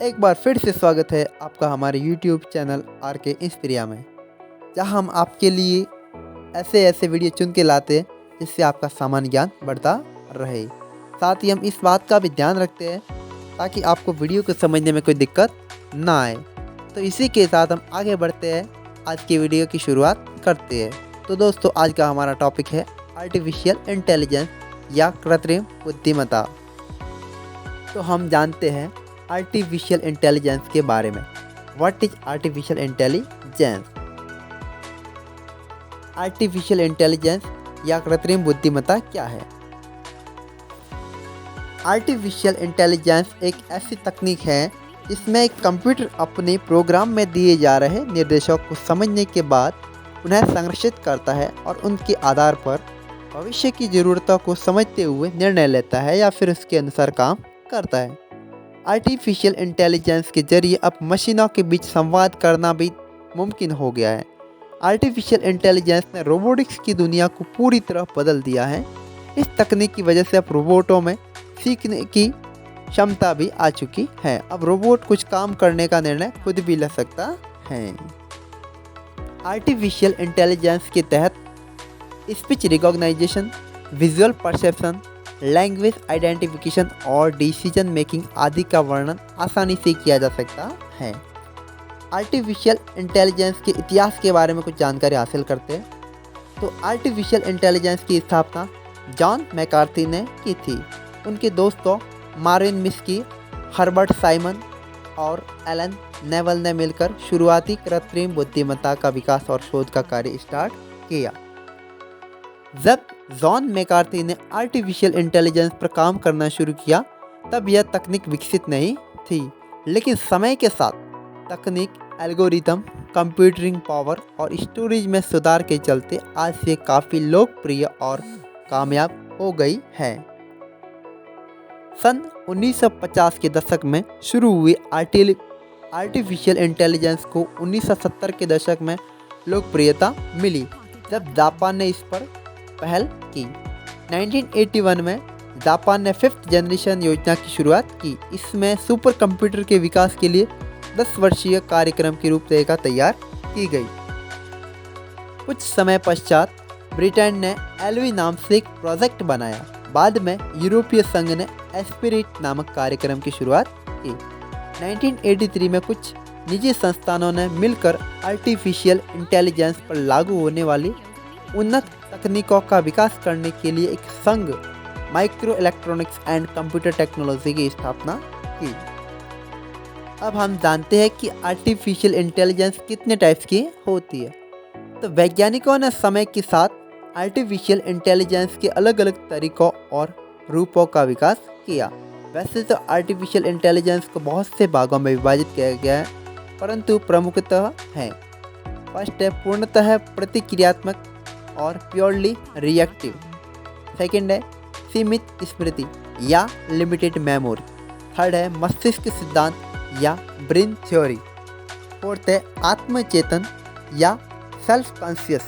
एक बार फिर से स्वागत है आपका हमारे YouTube चैनल आर के इंस्पिरिया में, जहां हम आपके लिए ऐसे ऐसे वीडियो चुन के लाते हैं जिससे आपका सामान्य ज्ञान बढ़ता रहे। साथ ही हम इस बात का भी ध्यान रखते हैं ताकि आपको वीडियो को समझने में कोई दिक्कत ना आए। तो इसी के साथ हम आगे बढ़ते हैं, आज की वीडियो की शुरुआत करते हैं। तो दोस्तों, आज का हमारा टॉपिक है आर्टिफिशियल इंटेलिजेंस या कृत्रिम बुद्धिमत्ता। तो हम जानते हैं आर्टिफिशियल इंटेलिजेंस के बारे में। What is artificial intelligence? Artificial intelligence या कृत्रिम बुद्धिमत्ता क्या है? आर्टिफिशियल इंटेलिजेंस एक ऐसी तकनीक है जिसमें एक कंप्यूटर अपने प्रोग्राम में दिए जा रहे निर्देशों को समझने के बाद उन्हें संरक्षित करता है और उनके आधार पर भविष्य की ज़रूरतों को समझते हुए निर्णय लेता है या फिर उसके अनुसार काम करता है। आर्टिफिशियल इंटेलिजेंस के जरिए अब मशीनों के बीच संवाद करना भी मुमकिन हो गया है। आर्टिफिशियल इंटेलिजेंस ने रोबोटिक्स की दुनिया को पूरी तरह बदल दिया है। इस तकनीक की वजह से अब रोबोटों में सीखने की क्षमता भी आ चुकी है। अब रोबोट कुछ काम करने का निर्णय खुद भी ले सकता है। आर्टिफिशियल इंटेलिजेंस के तहत speech recognition, visual perception, language identification और डिसीजन मेकिंग आदि का वर्णन आसानी से किया जा सकता है। आर्टिफिशियल इंटेलिजेंस के इतिहास के बारे में कुछ जानकारी हासिल करते हैं। तो आर्टिफिशियल इंटेलिजेंस की स्थापना जॉन मैकार्थी ने की थी। उनके दोस्तों मार्विन मिस्की, हर्बर्ट साइमन और एलन नेवल ने मिलकर शुरुआती कृत्रिम बुद्धिमत्ता का विकास और शोध का कार्य स्टार्ट किया। जब जॉन मैकार्थी ने आर्टिफिशियल इंटेलिजेंस पर काम करना शुरू किया तब यह तकनीक विकसित नहीं थी, लेकिन समय के साथ तकनीक, एल्गोरिथम, कंप्यूटिंग पावर और स्टोरेज में सुधार के चलते आज से काफ़ी लोकप्रिय और कामयाब हो गई है। सन 1950 के दशक में शुरू हुई आर्टिफिशियल इंटेलिजेंस को 1970 के दशक में लोकप्रियता मिली जब जापान ने इस पर पहल की। 1981 में जापान ने 5th जनरेशन योजना की शुरुआत की। इसमें सुपर कंप्यूटर के विकास के लिए 10 वर्षीय कार्यक्रम की रूपरेखा तैयार की गई। कुछ समय पश्चात ब्रिटेन ने एलवी नाम से एक प्रोजेक्ट बनाया। बाद में यूरोपीय संघ ने एस्पिरिट नामक कार्यक्रम की शुरुआत की। 1983 में कुछ निजी संस्थानों ने मिलकर आर्टिफिशियल इंटेलिजेंस पर लागू होने वाली उन्नत तकनीकों का विकास करने के लिए एक संघ, micro electronics and computer technology की स्थापना की। अब हम जानते हैं कि आर्टिफिशियल इंटेलिजेंस कितने टाइप्स की होती है। तो वैज्ञानिकों ने समय के साथ आर्टिफिशियल इंटेलिजेंस के अलग अलग तरीकों और रूपों का विकास किया। वैसे तो आर्टिफिशियल इंटेलिजेंस को बहुत से भागों में विभाजित किया गया है, परंतु प्रमुखतः है। फर्स्ट है पूर्णतः प्रतिक्रियात्मक और प्योरली रिएक्टिव। सेकंड है सीमित स्मृति या लिमिटेड मेमोरी। थर्ड है मस्तिष्क सिद्धांत या ब्रेन थ्योरी। फोर्थ है आत्मचेतन या सेल्फ कॉन्शियस।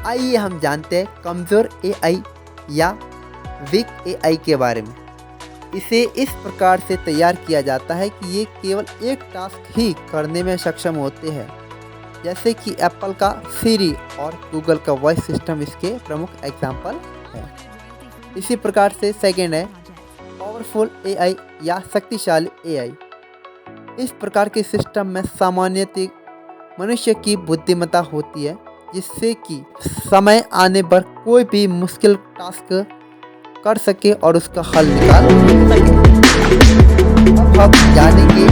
आइए हम जानते हैं कमज़ोर एआई या वीक एआई के बारे में। इसे इस प्रकार से तैयार किया जाता है कि ये केवल एक टास्क ही करने में सक्षम होते हैं, जैसे कि एप्पल का सीरी और गूगल का वॉइस सिस्टम इसके प्रमुख एग्जाम्पल है। इसी प्रकार से सेकंड है पावरफुल एआई या शक्तिशाली एआई। इस प्रकार के सिस्टम में सामान्यतः मनुष्य की बुद्धिमत्ता होती है, जिससे कि समय आने पर कोई भी मुश्किल टास्क कर सके और उसका हल निकाल सके। अब हम जानेंगे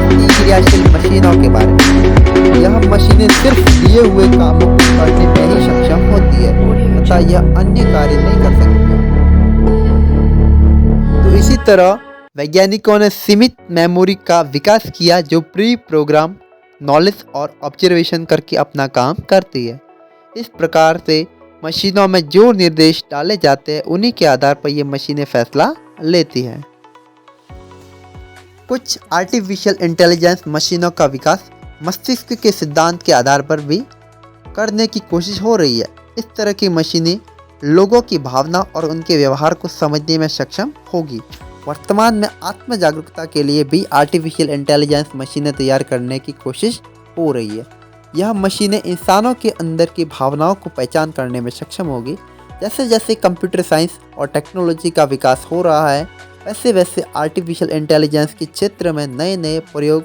प्रतिक्रियाशील मशीनों के बारे में। यह मशीनें सिर्फ दिए हुए कामों को करने में ही सक्षम होती है तथा यह अन्य कार्य नहीं कर सकती। तो इसी तरह वैज्ञानिकों ने सीमित मेमोरी का विकास किया, जो प्री प्रोग्राम नॉलेज और ऑब्जर्वेशन करके अपना काम करती है। इस प्रकार से मशीनों में जो निर्देश डाले जाते हैं उन्हीं के आधार पर ये मशीनें फैसला लेती हैं। कुछ आर्टिफिशियल इंटेलिजेंस मशीनों का विकास मस्तिष्क के सिद्धांत के आधार पर भी करने की कोशिश हो रही है। इस तरह की मशीनें लोगों की भावना और उनके व्यवहार को समझने में सक्षम होगी। वर्तमान में आत्म जागरूकता के लिए भी आर्टिफिशियल इंटेलिजेंस मशीनें तैयार करने की कोशिश हो रही है। यह मशीनें इंसानों के अंदर की भावनाओं को पहचान करने में सक्षम होगी। जैसे जैसे कंप्यूटर साइंस और टेक्नोलॉजी का विकास हो रहा है, वैसे वैसे आर्टिफिशियल इंटेलिजेंस के क्षेत्र में नए नए प्रयोग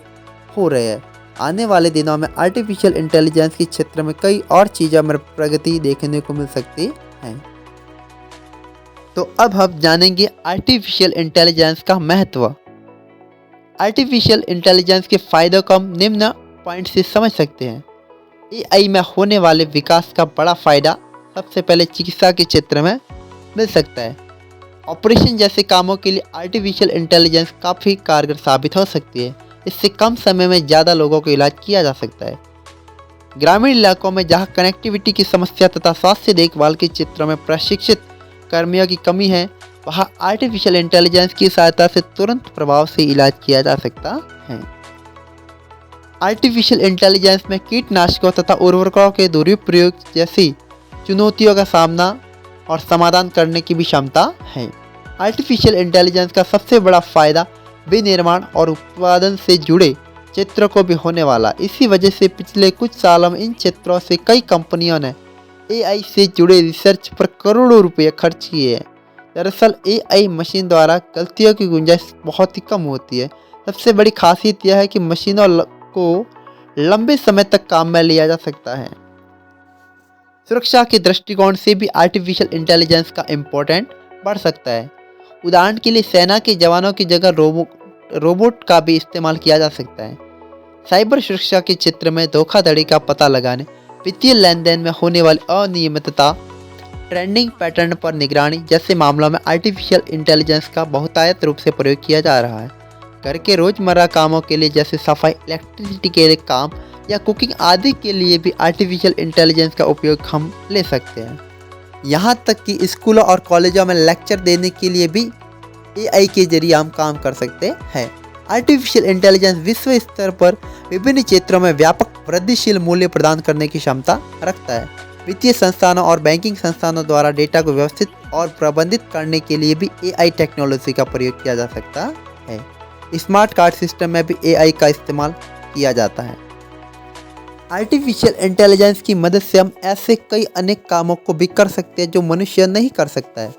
हो रहे हैं। आने वाले दिनों में आर्टिफिशियल इंटेलिजेंस के क्षेत्र में कई और चीज़ों में प्रगति देखने को मिल सकती है। तो अब हम जानेंगे आर्टिफिशियल इंटेलिजेंस का महत्व। आर्टिफिशियल इंटेलिजेंस के फायदों को हम निम्न पॉइंट से समझ सकते हैं। एआई में होने वाले विकास का बड़ा फायदा सबसे पहले चिकित्सा के क्षेत्र में मिल सकता है। ऑपरेशन जैसे कामों के लिए आर्टिफिशियल इंटेलिजेंस काफ़ी कारगर साबित हो सकती है। इससे कम समय में ज़्यादा लोगों का इलाज किया जा सकता है। ग्रामीण इलाकों में जहां कनेक्टिविटी की समस्या तथा स्वास्थ्य देखभाल के क्षेत्रों में प्रशिक्षित कर्मियों की कमी है, वहां आर्टिफिशियल इंटेलिजेंस की सहायता से तुरंत प्रभाव से इलाज किया जा सकता है। आर्टिफिशियल इंटेलिजेंस में कीटनाशकों तथा उर्वरकों के दुरुपयोग जैसी चुनौतियों का सामना और समाधान करने की भी क्षमता है। आर्टिफिशियल इंटेलिजेंस का सबसे बड़ा फायदा विनिर्माण और उत्पादन से जुड़े क्षेत्रों को भी होने वाला। इसी वजह से पिछले कुछ सालों में इन क्षेत्रों से कई कंपनियों ने एआई से जुड़े रिसर्च पर करोड़ों रुपए खर्च किए हैं। दरअसल एआई मशीन द्वारा गलतियों की गुंजाइश बहुत ही कम होती है। सबसे बड़ी खासियत यह है कि मशीनों को लंबे समय तक काम में लिया जा सकता है। सुरक्षा के दृष्टिकोण से भी आर्टिफिशियल इंटेलिजेंस का इम्पोर्टेंट बढ़ सकता है। उदाहरण के लिए सेना के जवानों की जगह रोबोट का भी इस्तेमाल किया जा सकता है। साइबर सुरक्षा के क्षेत्र में धोखाधड़ी का पता लगाने, वित्तीय लेन देन में होने वाली अनियमितता, ट्रेंडिंग पैटर्न पर निगरानी जैसे मामलों में आर्टिफिशियल इंटेलिजेंस का बहुतायत रूप से प्रयोग किया जा रहा है। घर के रोजमर्रा कामों के लिए जैसे सफाई, इलेक्ट्रिसिटी के काम या कुकिंग आदि के लिए भी आर्टिफिशियल इंटेलिजेंस का उपयोग हम ले सकते हैं। यहाँ तक कि स्कूलों और कॉलेजों में लेक्चर देने के लिए भी एआई के जरिए हम काम कर सकते हैं। आर्टिफिशियल इंटेलिजेंस विश्व स्तर पर विभिन्न क्षेत्रों में व्यापक वृद्धिशील मूल्य प्रदान करने की क्षमता रखता है। वित्तीय संस्थानों और बैंकिंग संस्थानों द्वारा डेटा को व्यवस्थित और प्रबंधित करने के लिए भी एआई टेक्नोलॉजी का प्रयोग किया जा सकता है। स्मार्ट कार्ड सिस्टम में भी एआई का इस्तेमाल किया जाता है। आर्टिफिशियल इंटेलिजेंस की मदद से हम ऐसे कई अनेक कामों को भी कर सकते हैं जो मनुष्य नहीं कर सकता है।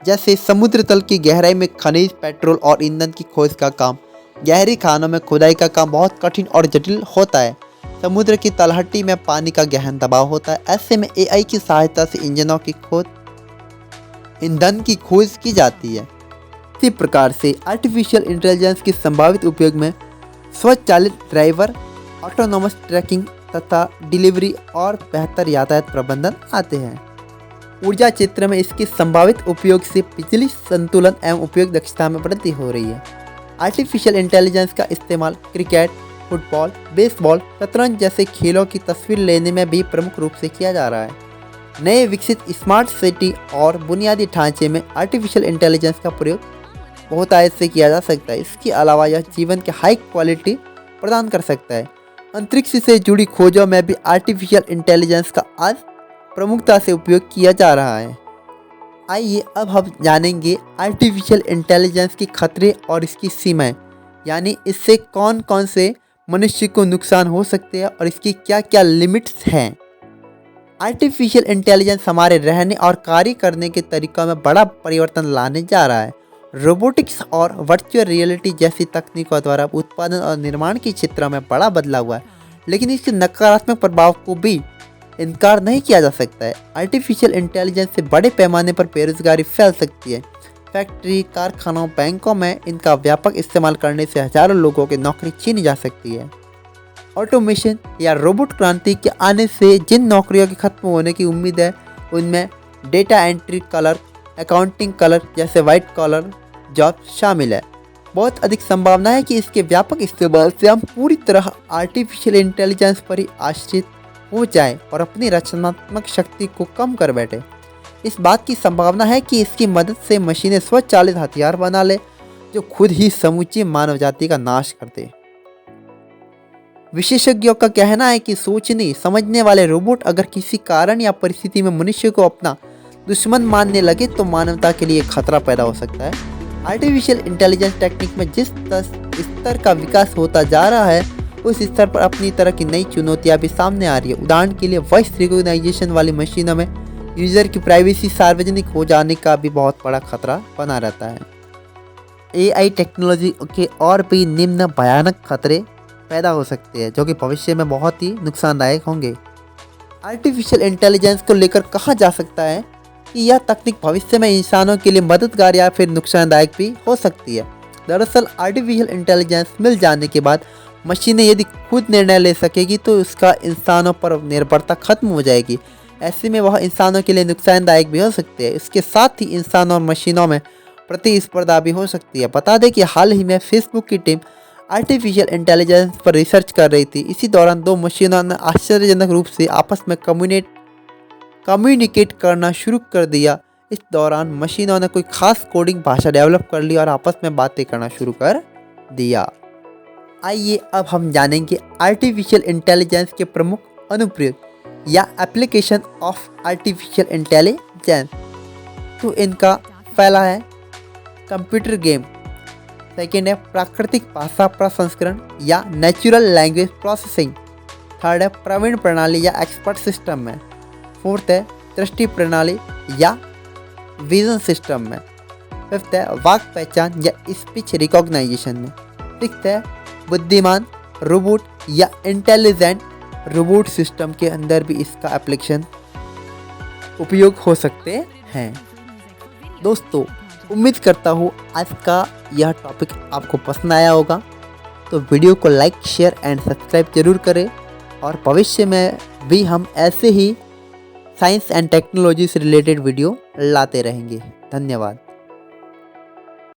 जैसे समुद्र तल की गहराई में खनिज, पेट्रोल और ईंधन की खोज का काम। गहरी खानों में खुदाई का काम बहुत कठिन और जटिल होता है। समुद्र की तलहटी में पानी का गहन दबाव होता है। ऐसे में एआई की सहायता से इंजनों की खोज, ईंधन की खोज की जाती है। इसी प्रकार से आर्टिफिशियल इंटेलिजेंस के संभावित उपयोग में स्वचालित ड्राइवर, ऑटोनोमस ट्रैकिंग तथा डिलीवरी और बेहतर यातायात प्रबंधन आते हैं। ऊर्जा क्षेत्र में इसके संभावित उपयोग से बिजली संतुलन एवं उपयोग दक्षता में वृद्धि हो रही है। आर्टिफिशियल इंटेलिजेंस का इस्तेमाल क्रिकेट, फुटबॉल, बेसबॉल, शतरंज जैसे खेलों की तस्वीर लेने में भी प्रमुख रूप से किया जा रहा है। नए विकसित स्मार्ट सिटी और बुनियादी ढांचे में आर्टिफिशियल इंटेलिजेंस का प्रयोग बहुतायत से किया जा सकता है। इसके अलावा यह जीवन की हाई क्वालिटी प्रदान कर सकता है। अंतरिक्ष से जुड़ी खोजों में भी आर्टिफिशियल इंटेलिजेंस का आज प्रमुखता से उपयोग किया जा रहा है। आइए अब हम जानेंगे आर्टिफिशियल इंटेलिजेंस के खतरे और इसकी सीमाएं, यानी इससे कौन कौन से मनुष्य को नुकसान हो सकते हैं और इसकी क्या क्या लिमिट्स हैं। आर्टिफिशियल इंटेलिजेंस हमारे रहने और कार्य करने के तरीकों में बड़ा परिवर्तन लाने जा रहा है। रोबोटिक्स और वर्चुअल रियलिटी जैसी तकनीकों द्वारा उत्पादन और निर्माण के क्षेत्रों में बड़ा बदलाव हुआ है, लेकिन इसके नकारात्मक प्रभाव को भी इनकार नहीं किया जा सकता है। आर्टिफिशियल इंटेलिजेंस से बड़े पैमाने पर बेरोजगारी फैल सकती है। फैक्ट्री, कारखानों, बैंकों में इनका व्यापक इस्तेमाल करने से हजारों लोगों की नौकरी छीनी जा सकती है। ऑटोमेशन या रोबोट क्रांति के आने से जिन नौकरियों के खत्म होने की उम्मीद है, उनमें data entry clerk, accounting clerk जैसे वाइट कॉलर जॉब शामिल है। बहुत अधिक संभावना है कि इसके व्यापक इस्तेमाल से हम पूरी तरह आर्टिफिशियल इंटेलिजेंस पर ही आश्रित हो जाएं और अपनी रचनात्मक शक्ति को कम कर बैठे। इस बात की संभावना है कि इसकी मदद से मशीनें स्वचालित हथियार बना ले जो खुद ही समूची मानव जाति का नाश कर दे। विशेषज्ञों का कहना है कि सोचने समझने वाले रोबोट अगर किसी कारण या परिस्थिति में मनुष्य को अपना दुश्मन मानने लगे तो मानवता के लिए खतरा पैदा हो सकता है। आर्टिफिशियल इंटेलिजेंस टेक्निक में जिस स्तर का विकास होता जा रहा है, उस स्तर पर अपनी तरह की नई चुनौतियां भी सामने आ रही है। उदाहरण के लिए वॉइस रिकॉग्निशन वाली मशीनों में यूज़र की प्राइवेसी सार्वजनिक हो जाने का भी बहुत बड़ा खतरा बना रहता है। एआई टेक्नोलॉजी के और भी निम्न भयानक खतरे पैदा हो सकते हैं, जो कि भविष्य में बहुत ही नुकसानदायक होंगे। आर्टिफिशियल इंटेलिजेंस को लेकर कहा जा सकता है कि यह तकनीक भविष्य में इंसानों के लिए मददगार या फिर नुकसानदायक भी हो सकती है। दरअसल आर्टिफिशियल इंटेलिजेंस मिल जाने के बाद मशीनें यदि खुद निर्णय ले सकेगी तो उसका इंसानों पर निर्भरता खत्म हो जाएगी। ऐसे में वह इंसानों के लिए नुकसानदायक भी हो सकती है। इसके साथ ही इंसानों और मशीनों में प्रतिस्पर्धा भी हो सकती है। बता दें कि हाल ही में फेसबुक की टीम आर्टिफिशियल इंटेलिजेंस पर रिसर्च कर रही थी। इसी दौरान दो मशीनों ने आश्चर्यजनक रूप से आपस में कम्युनिकेट करना शुरू कर दिया। इस दौरान मशीनों ने कोई खास कोडिंग भाषा डेवलप कर ली और आपस में बातें करना शुरू कर दिया। आइए अब हम जानेंगे आर्टिफिशियल इंटेलिजेंस के प्रमुख अनुप्रयोग या एप्लीकेशन ऑफ आर्टिफिशियल इंटेलिजेंस। तो इनका पहला है कंप्यूटर गेम, सेकेंड है प्राकृतिक भाषा प्रसंस्करण या नेचुरल लैंग्वेज प्रोसेसिंग, थर्ड है प्रवीण प्रणाली या एक्सपर्ट सिस्टम में, फोर्थ है दृष्टि प्रणाली या विजन सिस्टम में, फिफ्थ है वाक पहचान या स्पीच रिकॉग्नाइजेशन में, सिक्स्थ है बुद्धिमान रोबोट या इंटेलिजेंट रोबोट सिस्टम के अंदर भी इसका एप्लीकेशन उपयोग हो सकते हैं। दोस्तों, उम्मीद करता हूँ आज का यह टॉपिक आपको पसंद आया होगा, तो वीडियो को लाइक शेयर एंड सब्सक्राइब जरूर करें और भविष्य में भी हम ऐसे ही साइंस एंड टेक्नोलॉजी से रिलेटेड वीडियो लाते रहेंगे। धन्यवाद।